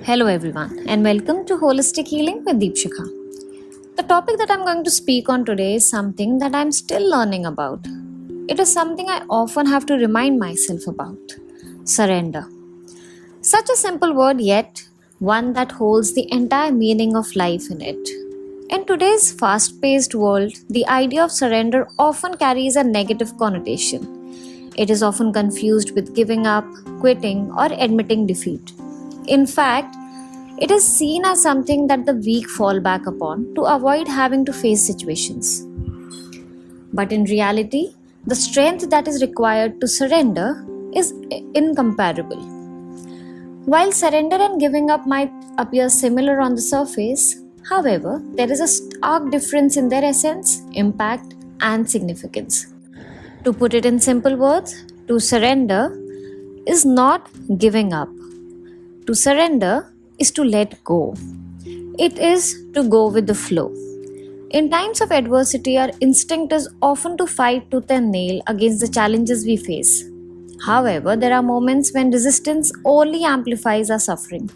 Hello, everyone, and welcome to Holistic Healing with Deepshikha. The topic that I'm going to speak on today is something that I'm still learning about. It is something I often have to remind myself about: surrender. Such a simple word, yet one that holds the entire meaning of life in it. In today's fast paced world, the idea of surrender often carries a negative connotation. It is often confused with giving up, quitting, or admitting defeat. In fact, it is seen as something that the weak fall back upon to avoid having to face situations. But in reality, the strength that is required to surrender is incomparable. While surrender and giving up might appear similar on the surface, however, there is a stark difference in their essence, impact, and significance. To put it in simple words, to surrender is not giving up. To surrender is to let go. It is to go with the flow. In times of adversity, our instinct is often to fight tooth and nail against the challenges we face. However, there are moments when resistance only amplifies our suffering.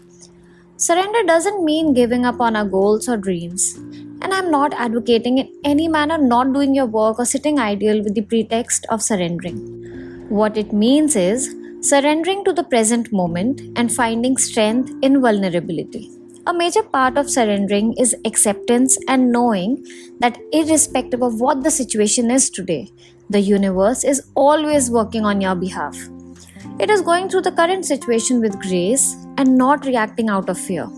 Surrender doesn't mean giving up on our goals or dreams. And I'm not advocating in any manner not doing your work or sitting idle with the pretext of surrendering. What it means is surrendering to the present moment and finding strength in vulnerability. A major part of surrendering is acceptance and knowing that, irrespective of what the situation is today, the universe is always working on your behalf. It is going through the current situation with grace and not reacting out of fear.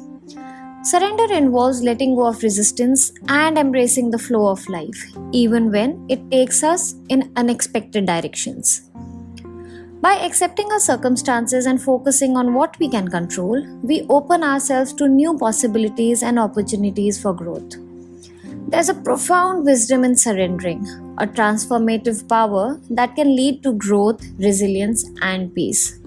Surrender involves letting go of resistance and embracing the flow of life, even when it takes us in unexpected directions. By accepting our circumstances and focusing on what we can control, we open ourselves to new possibilities and opportunities for growth. There's a profound wisdom in surrendering, a transformative power that can lead to growth, resilience, and peace.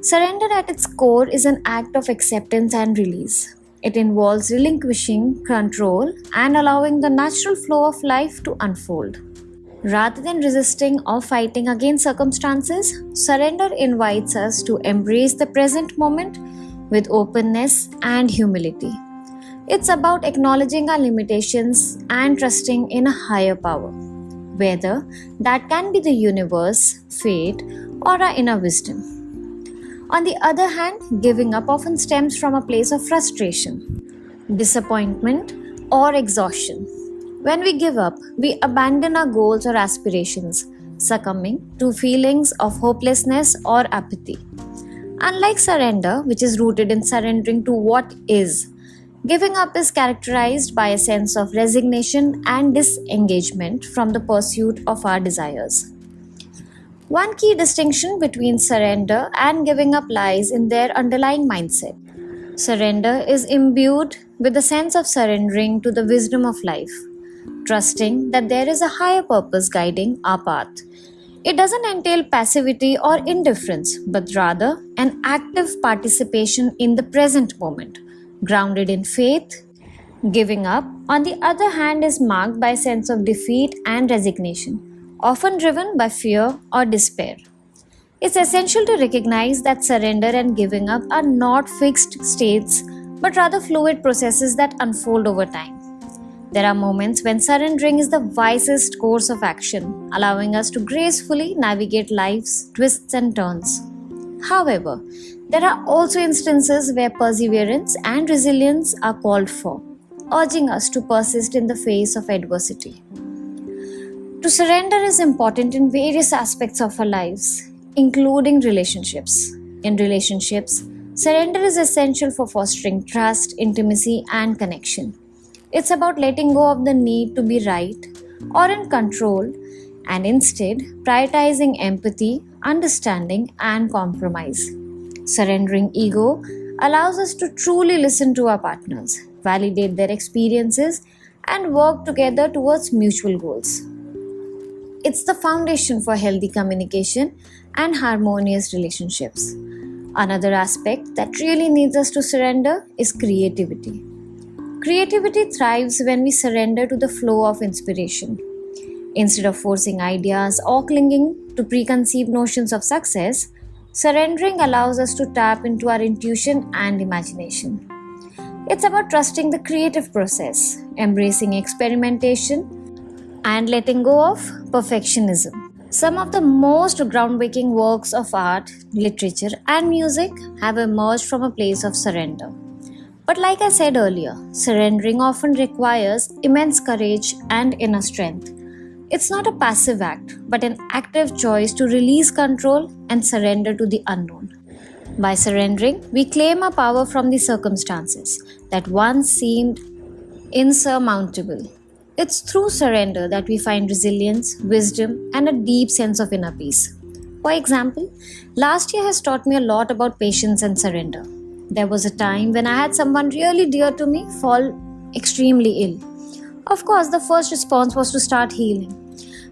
Surrender at its core is an act of acceptance and release. It involves relinquishing control and allowing the natural flow of life to unfold. Rather than resisting or fighting against circumstances, surrender invites us to embrace the present moment with openness and humility. It's about acknowledging our limitations and trusting in a higher power, whether that can be the universe, fate, or our inner wisdom. On the other hand, giving up often stems from a place of frustration, disappointment, or exhaustion. When we give up, we abandon our goals or aspirations, succumbing to feelings of hopelessness or apathy. Unlike surrender, which is rooted in surrendering to what is, giving up is characterized by a sense of resignation and disengagement from the pursuit of our desires. One key distinction between surrender and giving up lies in their underlying mindset. Surrender is imbued with a sense of surrendering to the wisdom of life, trusting that there is a higher purpose guiding our path. It doesn't entail passivity or indifference, but rather an active participation in the present moment, grounded in faith. Giving up, on the other hand, is marked by a sense of defeat and resignation, often driven by fear or despair. It's essential to recognize that surrender and giving up are not fixed states, but rather fluid processes that unfold over time. There are moments when surrendering is the wisest course of action, allowing us to gracefully navigate life's twists and turns. However, there are also instances where perseverance and resilience are called for, urging us to persist in the face of adversity. To surrender is important in various aspects of our lives, including relationships. In relationships, surrender is essential for fostering trust, intimacy, and connection. It's about letting go of the need to be right or in control and instead prioritizing empathy, understanding, and compromise. Surrendering ego allows us to truly listen to our partners, validate their experiences, and work together towards mutual goals. It's the foundation for healthy communication and harmonious relationships. Another aspect that really needs us to surrender is creativity. Creativity thrives when we surrender to the flow of inspiration. Instead of forcing ideas or clinging to preconceived notions of success, Surrendering allows us to tap into our intuition and imagination. It's about trusting the creative process, embracing experimentation, and letting go of perfectionism. Some of the most groundbreaking works of art, literature, and music have emerged from a place of surrender. But like I said earlier, surrendering often requires immense courage and inner strength. It's not a passive act, but an active choice to release control and surrender to the unknown. By surrendering, we claim our power from the circumstances that once seemed insurmountable. It's through surrender that we find resilience, wisdom, and a deep sense of inner peace. For example, last year has taught me a lot about patience and surrender. There was a time when I had someone really dear to me fall extremely ill. Of course, the first response was to start healing.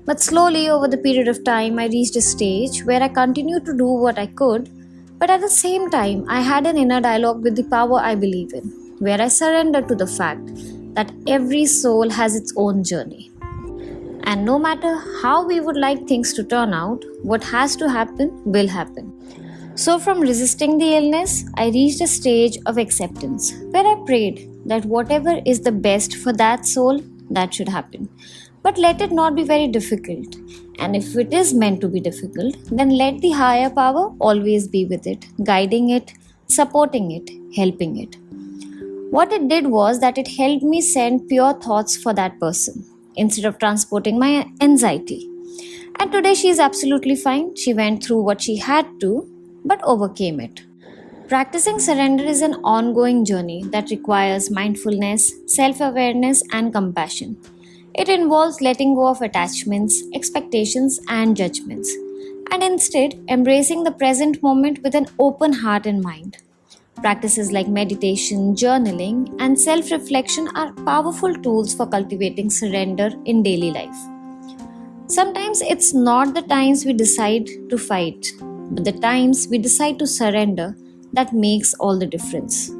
But slowly, over the period of time, I reached a stage where I continued to do what I could, but at the same time, I had an inner dialogue with the power I believe in, where I surrendered to the fact that every soul has its own journey. And no matter how we would like things to turn out, what has to happen will happen. So, from resisting the illness, I reached a stage of acceptance where I prayed that whatever is the best for that soul, that should happen. But let it not be very difficult. And if it is meant to be difficult, then let the higher power always be with it, guiding it, supporting it, helping it. What it did was that it helped me send pure thoughts for that person instead of transporting my anxiety. And today she is absolutely fine. She went through what she had to, but overcame it. Practicing surrender is an ongoing journey that requires mindfulness, self awareness, and compassion. It involves letting go of attachments, expectations, and judgments, and instead embracing the present moment with an open heart and mind. Practices like meditation, journaling, and self reflection are powerful tools for cultivating surrender in daily life. Sometimes it's not the times we decide to fight, but the times we decide to surrender that makes all the difference.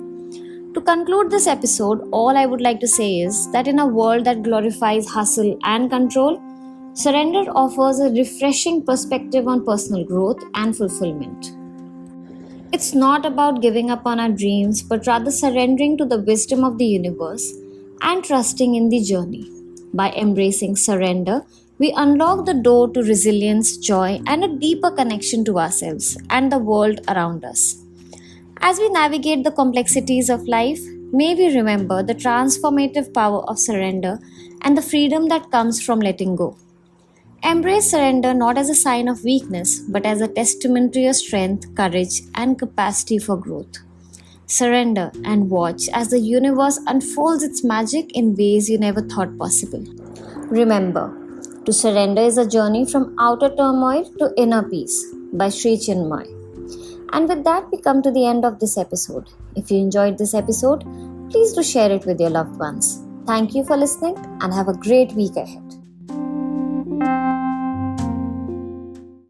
To conclude this episode, all I would like to say is that in a world that glorifies hustle and control, surrender offers a refreshing perspective on personal growth and fulfillment. It's not about giving up on our dreams, but rather surrendering to the wisdom of the universe and trusting in the journey. By embracing surrender, we unlock the door to resilience, joy, and a deeper connection to ourselves and the world around us. As we navigate the complexities of life, may we remember the transformative power of surrender and the freedom that comes from letting go. Embrace surrender not as a sign of weakness, but as a testament to your strength, courage, and capacity for growth. Surrender and watch as the universe unfolds its magic in ways you never thought possible. Remember, to surrender is a journey from outer turmoil to inner peace by Sri Chinmoy. And with that, we come to the end of this episode. If you enjoyed this episode, please do share it with your loved ones. Thank you for listening and have a great week ahead.